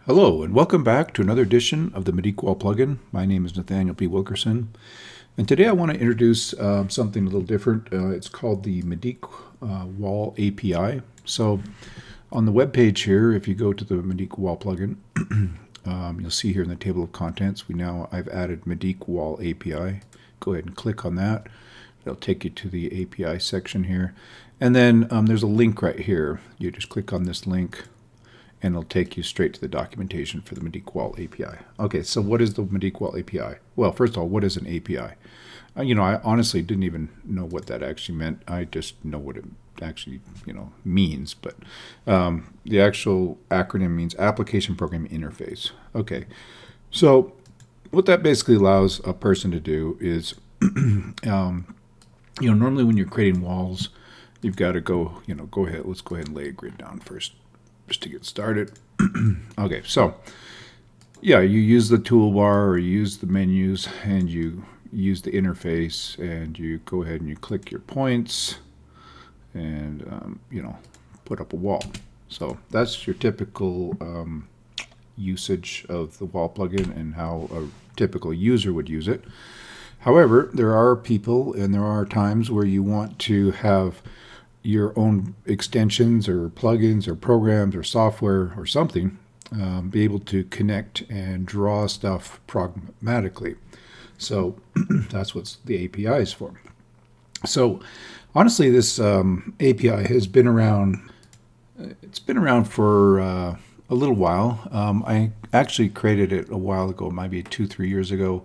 Hello, and welcome back to another edition of the Medeek Wall plugin. My name is Nathaniel P. Wilkerson, and today I want to introduce something a little different. It's called the Medeek Wall API. So on the web page here, if you go to the Medeek Wall plugin, you'll see here in the table of contents, I've added Medeek Wall API. Go ahead and click on that. It'll take you to the API section here. And then there's a link right here. You just click on this link, and it'll take you straight to the documentation for the Medeek Wall API. Okay, so what is the Medeek Wall API? Well, first of all, what is an API? I honestly didn't even know what that actually meant. I just know what it actually, means. But the actual acronym means Application Programming Interface. Okay, so what that basically allows a person to do is, normally when you're creating walls, you've got to go ahead. Let's go ahead and lay a grid down first, just to get started. Okay, so yeah, you use the toolbar or you use the menus and you use the interface and you go ahead and you click your points and put up a wall. So that's your typical usage of the wall plugin and how a typical user would use it. However, there are people and there are times where you want to have your own extensions or plugins or programs or software or something, be able to connect and draw stuff programmatically. So that's what the API is for. So honestly, this API has been around. It's been around for a little while. I actually created it a while ago, maybe 2-3 years ago.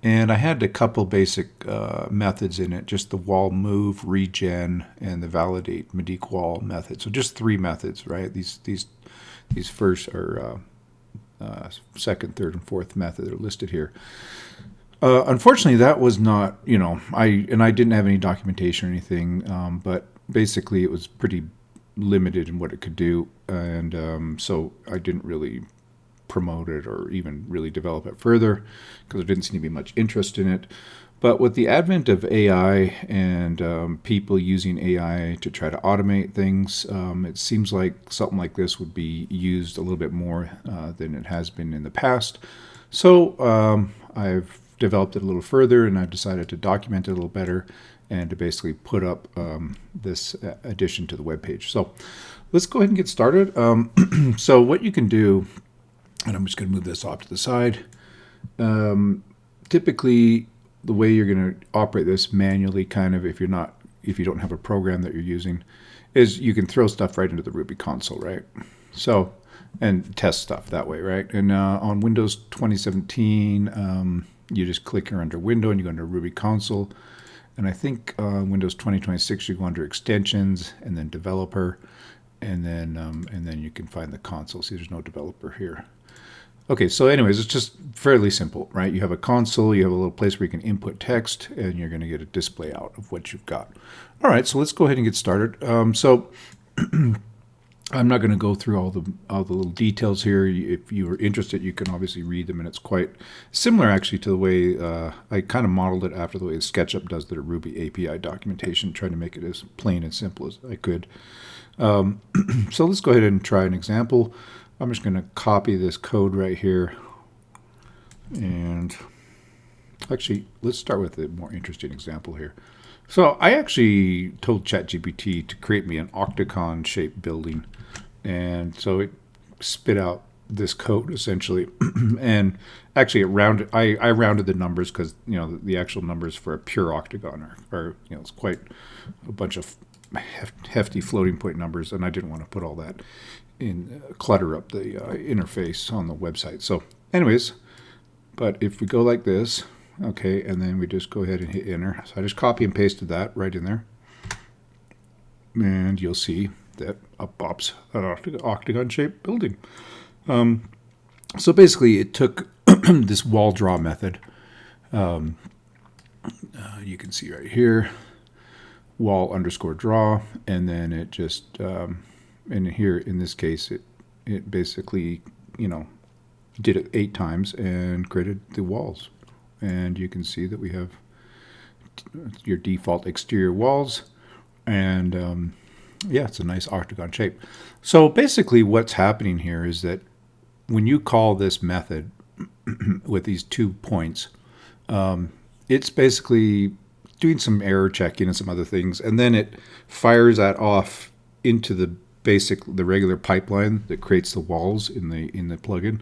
And I had a couple basic methods in it, just the wall move, regen, and the validate Medeek wall method. So just 3 methods, right? These first are second, third, and fourth method are listed here. Unfortunately, that was not, I didn't have any documentation or anything, but basically it was pretty limited in what it could do, and so I didn't really promote it or even really develop it further because there didn't seem to be much interest in it. But with the advent of AI and people using AI to try to automate things, it seems like something like this would be used a little bit more than it has been in the past. So I've developed it a little further, and I've decided to document it a little better and to basically put up this addition to the web page. So let's go ahead and get started. So what you can do, and I'm just going to move this off to the side. Typically, the way you're going to operate this manually, kind of, if you don't have a program that you're using, is you can throw stuff right into the Ruby console, right? So, and test stuff that way, right? And on Windows 2017, you just click here under Window and you go under Ruby console. And I think Windows 2026, you go under Extensions and then Developer, and then you can find the console. See, there's no developer here. Okay, so anyways, it's just fairly simple, right? You have a console, you have a little place where you can input text, and you're going to get a display out of what you've got. All right, so let's go ahead and get started. So I'm not going to go through all the little details here. If you are interested, you can obviously read them, and it's quite similar actually to the way I kind of modeled it after the way SketchUp does their Ruby API documentation, trying to make it as plain and simple as I could. So let's go ahead and try an example. I'm just going to copy this code right here. And actually, let's start with a more interesting example here. So I actually told ChatGPT to create me an octagon-shaped building. And so it spit out this code, essentially. And actually, I rounded the numbers because, the actual numbers for a pure octagon are it's quite a bunch of hefty floating point numbers. And I didn't want to put all that in, clutter up the interface on the website. So anyways, but if we go like this, okay, and then we just go ahead and hit enter. So I just copy and pasted that right in there. And you'll see that up pops an octagon-shaped building. So basically it took this wall draw method. You can see right here, wall_draw, and then it just, and here in this case, it basically, did it 8 times and created the walls. And you can see that we have your default exterior walls, and yeah, it's a nice octagon shape. So basically what's happening here is that when you call this method with these 2 points, it's basically doing some error checking and some other things, and then it fires that off into the regular pipeline that creates the walls in the plugin,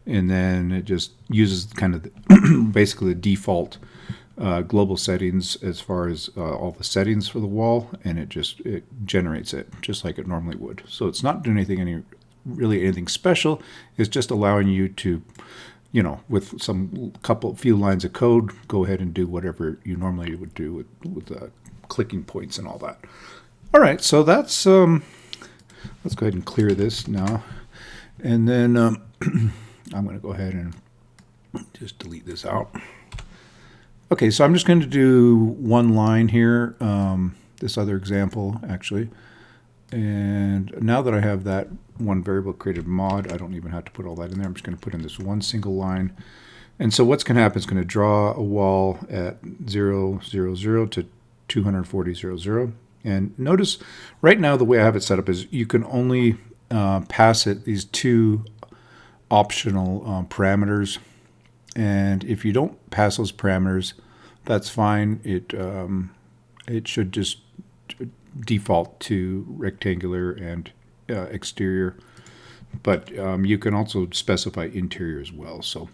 and then it just uses kind of basically the default global settings as far as all the settings for the wall, and it generates it just like it normally would. So it's not doing anything anything special. It's just allowing you to, with some few lines of code, go ahead and do whatever you normally would do with clicking points and all that. All right, so that's let's go ahead and clear this now, and then I'm going to go ahead and just delete this out. Okay, so I'm just going to do one line here, this other example actually, and now that I have that one variable created mod, I don't even have to put all that in there. I'm just going to put in this one single line. And so what's going to happen is going to draw a wall at 0, 0, 0 to 240, 0, 0. And notice right now the way I have it set up is you can only pass it these 2 optional parameters. And if you don't pass those parameters, that's fine. It should just default to rectangular and exterior, but you can also specify interior as well. So,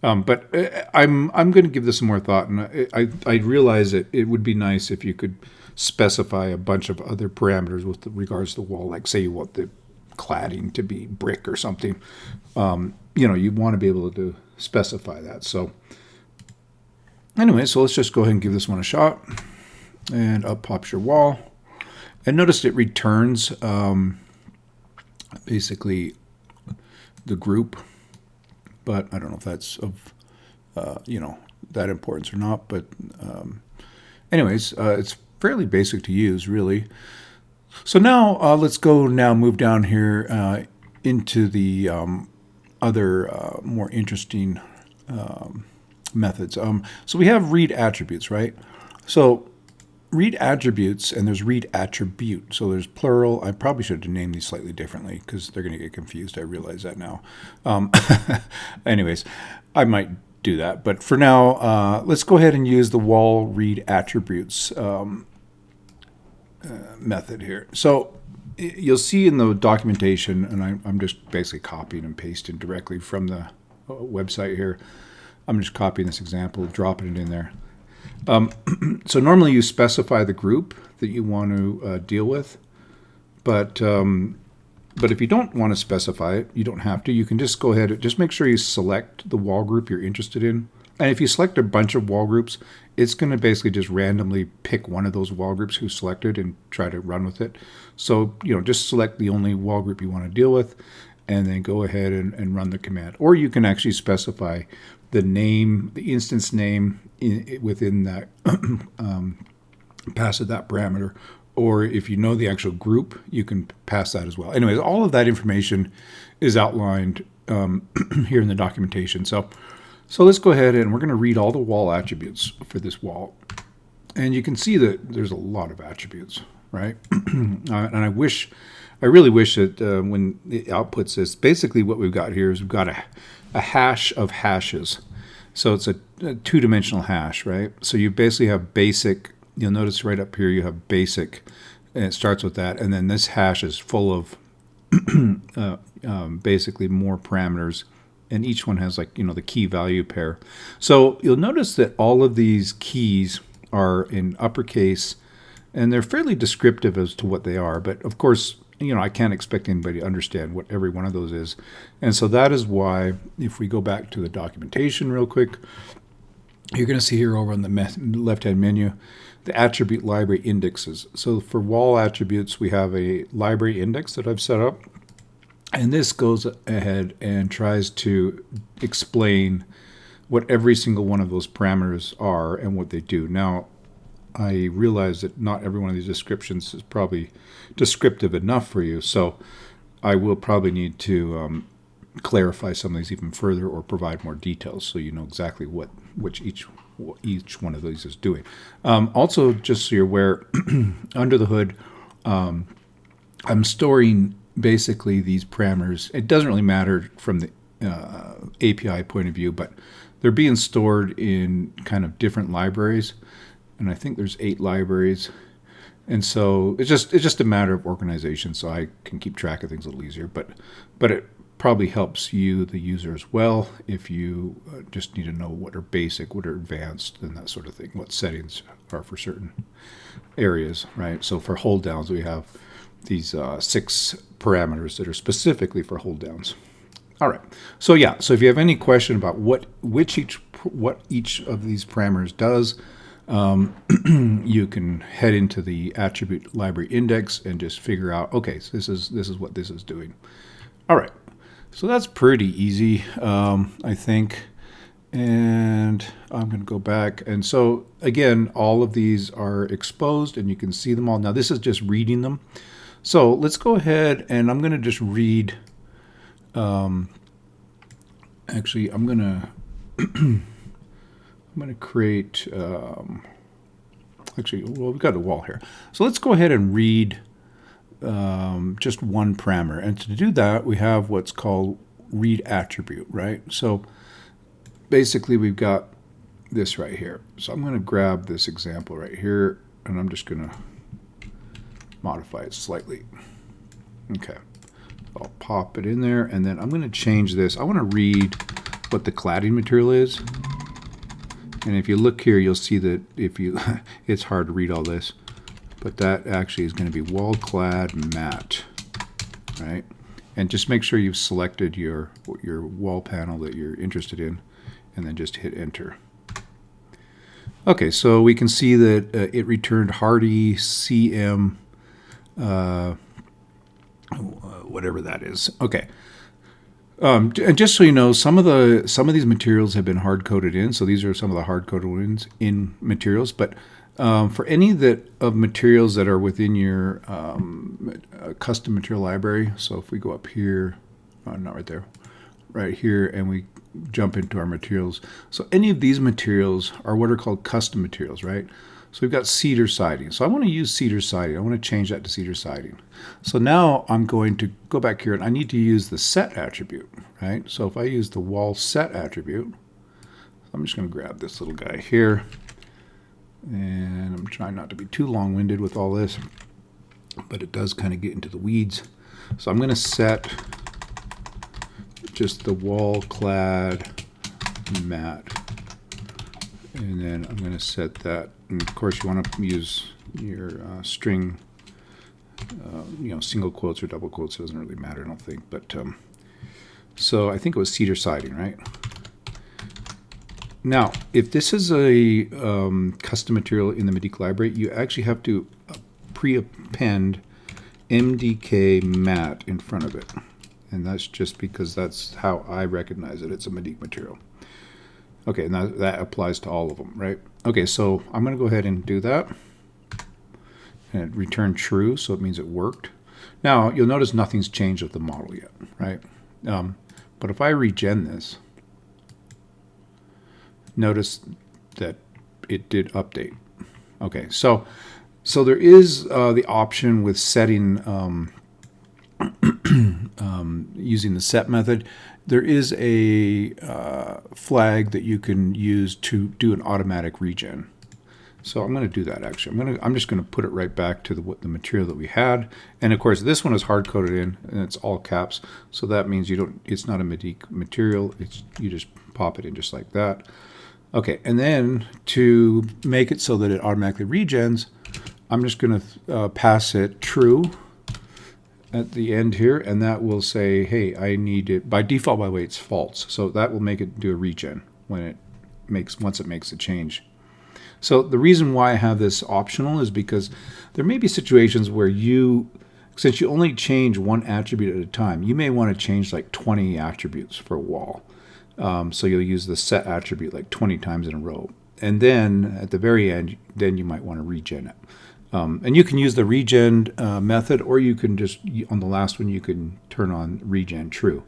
but I'm going to give this some more thought, and I realize that it would be nice if you could specify a bunch of other parameters with regards to the wall, like say you want the cladding to be brick or something. You want to be able to specify that. So anyway, so let's just go ahead and give this one a shot, and up pops your wall. And notice it returns basically the group, but I don't know if that's of that importance or not. But anyways, it's fairly basic to use, really. So now let's move down here into the other more interesting methods. So we have read attributes, right? So read attributes, and there's read attribute. So there's plural. I probably should have named these slightly differently because they're going to get confused. I realize that now. Anyways, I might do that. But for now, let's go ahead and use the wall read attributes method here. So you'll see in the documentation, and I'm just basically copying and pasting directly from the website here. I'm just copying this example, dropping it in there. So normally you specify the group that you want to deal with, but if you don't want to specify it, you don't have to. You can just go ahead and just make sure you select the wall group you're interested in. And if you select a bunch of wall groups, it's going to basically just randomly pick one of those wall groups who's selected and try to run with it. So, just select the only wall group you want to deal with, and then go ahead and run the command. Or you can actually specify the name, the instance name within that, pass it that parameter. Or if you know the actual group, you can pass that as well. Anyways, all of that information is outlined here in the documentation. So let's go ahead and we're going to read all the wall attributes for this wall. And you can see that there's a lot of attributes, right? And I really wish that when it outputs this, basically what we've got here is we've got a hash of hashes. So it's a two-dimensional hash, right? So you basically have basic. You'll notice right up here you have basic, and it starts with that. And then this hash is full of basically more parameters, and each one has the key value pair. So you'll notice that all of these keys are in uppercase, and they're fairly descriptive as to what they are. But of course, I can't expect anybody to understand what every one of those is. And so that is why, if we go back to the documentation real quick, you're going to see here over on the left-hand menu, the attribute library indexes. So for wall attributes, we have a library index that I've set up. And this goes ahead and tries to explain what every single one of those parameters are and what they do. Now, I realize that not every one of these descriptions is probably descriptive enough for you, so I will probably need to clarify some of these even further or provide more details so you know exactly what each one of these is doing. Also, just so you're aware, under the hood, I'm storing basically these parameters. It doesn't really matter from API point of view, but they're being stored in kind of different libraries, and I think there's 8 libraries, and so it's just a matter of organization, so I can keep track of things a little easier. But it probably helps you, the user, as well, if you just need to know what are basic, what are advanced, and that sort of thing, what settings are for certain areas, right? So for hold downs, we have these 6 parameters that are specifically for hold downs. All right. So yeah. So if you have any question about what each of these parameters does, you can head into the attribute library index and just figure out. Okay, so this is what this is doing. All right. So that's pretty easy, I think. And I'm going to go back. And so again, all of these are exposed, and you can see them all. Now this is just reading them. So let's go ahead, and I'm going to just read. Actually, I'm gonna create. Actually, well, we've got a wall here, so let's go ahead and read just one parameter. And to do that, we have what's called read attribute, right? So basically, we've got this right here. So I'm going to grab this example right here, and I'm just going to modify it slightly. Okay. I'll pop it in there, and then I'm going to change this. I want to read what the cladding material is. And if you look here, you'll see that it's hard to read all this, but that actually is going to be wall clad matte, right? And just make sure you've selected your wall panel that you're interested in, and then just hit enter. Okay, so we can see that it returned Hardy CM. Whatever that is. Okay. And just so you know, some of these materials have been hard coded in. So these are some of the hard coded ones in materials. But for any of materials that are within your custom material library. So if we go up here, not right there, right here, and we jump into our materials. So any of these materials are what are called custom materials, right? So we've got cedar siding. So I want to use cedar siding. I want to change that to cedar siding. So now I'm going to go back here, and I need to use the set attribute, right? So if I use the wall set attribute, I'm just going to grab this little guy here. And I'm trying not to be too long-winded with all this, but it does kind of get into the weeds. So I'm going to set just the wall clad matte. And then I'm going to set that. And of course, you want to use your string, single quotes or double quotes. It doesn't really matter, I don't think. But so I think it was cedar siding, right? Now, if this is a custom material in the Medeek library, you actually have to pre-append MDK matte in front of it. And that's just because that's how I recognize it. It's a Medeek material. Okay, and that applies to all of them, right? Okay, so I'm going to go ahead and do that. And return true, so it means it worked. Now, you'll notice nothing's changed with the model yet, right? But if I regen this, notice that it did update. Okay, so there is the option with setting, using the set method. There is a flag that you can use to do an automatic regen. So I'm going to do that actually. I'm just going to put it right back to the material that we had. And of course, this one is hard coded in, and it's all caps. So that means it's not a Medeek material. You just pop it in just like that. Okay, and then to make it so that it automatically regens, I'm just going to pass it true at the end here, and that will say, hey, I need it. By default, by the way, it's false. So that will make it do a regen once it makes a change. So the reason why I have this optional is because there may be situations where since you only change one attribute at a time, you may want to change like 20 attributes for a wall. So you'll use the set attribute like 20 times in a row. And then at the very end, then you might want to regen it. And you can use the regen method, or you can just, on the last one, you can turn on regen true.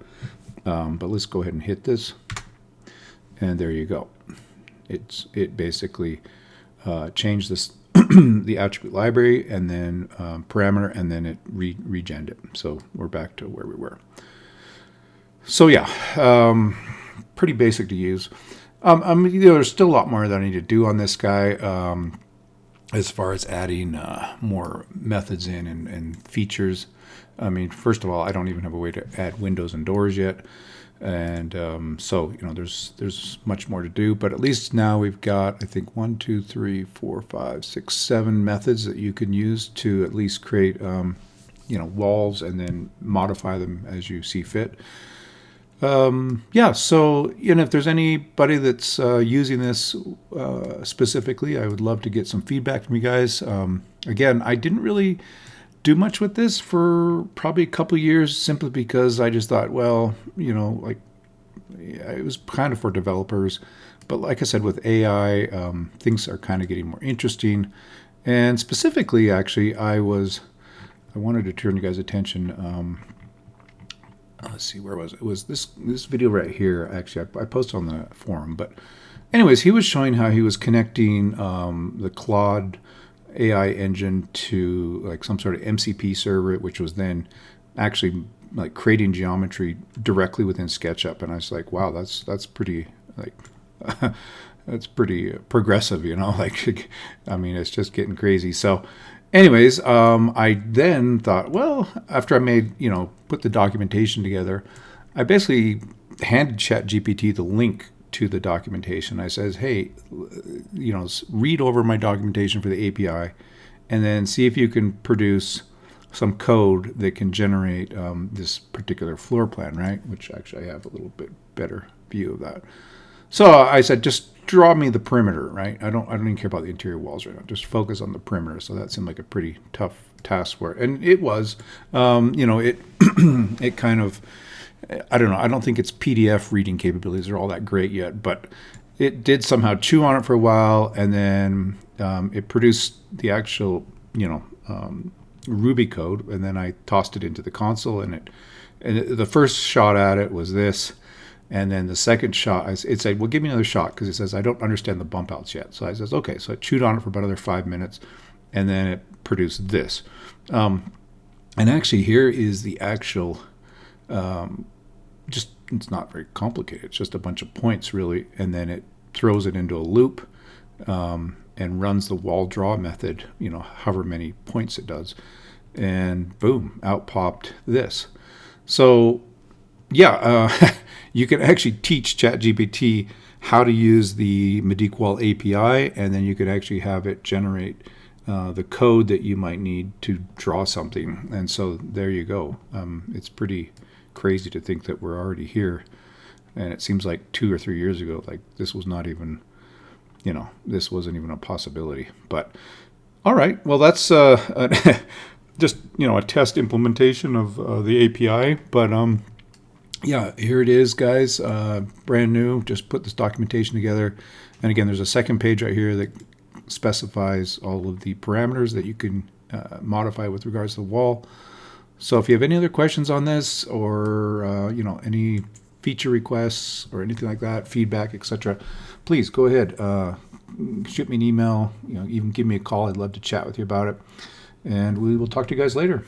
But let's go ahead and hit this. And there you go. It basically changed this the attribute library and then parameter, and then it regened it. So we're back to where we were. So yeah, pretty basic to use. There's still a lot more that I need to do on this guy, as far as adding more methods in and features. I mean, first of all, I don't even have a way to add windows and doors yet, and so there's much more to do. But at least now we've got, I think, 1, 2, 3, 4, 5, 6, 7 methods that you can use to at least create walls and then modify them as you see fit. Yeah, so if there's anybody that's using this specifically, I would love to get some feedback from you guys. Again, I didn't really do much with this for probably a couple of years, simply because I just thought, well, it was kind of for developers. But like I said, with AI, things are kind of getting more interesting. And specifically, actually, I wanted to turn you guys' attention. Let's see, where was it? It was this video right here. Actually, I posted on the forum. But anyways, he was showing how he was connecting the Claude AI engine to like some sort of MCP server, which was then actually like creating geometry directly within SketchUp. And I was like, wow, that's pretty like that's pretty progressive, Like, I mean, it's just getting crazy. So anyways, I then thought, well, after I put the documentation together, I basically handed ChatGPT the link to the documentation. I says, hey, read over my documentation for the API, and then see if you can produce some code that can generate this particular floor plan, right? Which actually I have a little bit better view of that. So I said, just draw me the perimeter, right? I don't even care about the interior walls right now. Just focus on the perimeter. So that seemed like a pretty tough task for it, and it was. It it kind of, I don't know. I don't think its PDF reading capabilities are all that great yet, but it did somehow chew on it for a while, and then it produced the actual, Ruby code, and then I tossed it into the console, and the first shot at it was this. And then the second shot, it said, well, give me another shot, because it says, I don't understand the bump outs yet. So I says, okay. So it chewed on it for about another 5 minutes, and then it produced this. And actually, here is the actual, it's not very complicated. It's just a bunch of points, really. And then it throws it into a loop and runs the wall draw method, however many points it does. And boom, out popped this. So yeah, you can actually teach ChatGPT how to use the Medeek Wall API, and then you could actually have it generate the code that you might need to draw something. And so there you go. It's pretty crazy to think that we're already here. And it seems like 2 or 3 years ago, like this was not even, this wasn't even a possibility. But all right, well, that's just, a test implementation of the API. But yeah, here it is, guys. Brand new. Just put this documentation together. And again, there's a second page right here that specifies all of the parameters that you can modify with regards to the wall. So if you have any other questions on this, or any feature requests or anything like that, feedback, etc., please go ahead. Shoot me an email. Even give me a call. I'd love to chat with you about it. And we will talk to you guys later.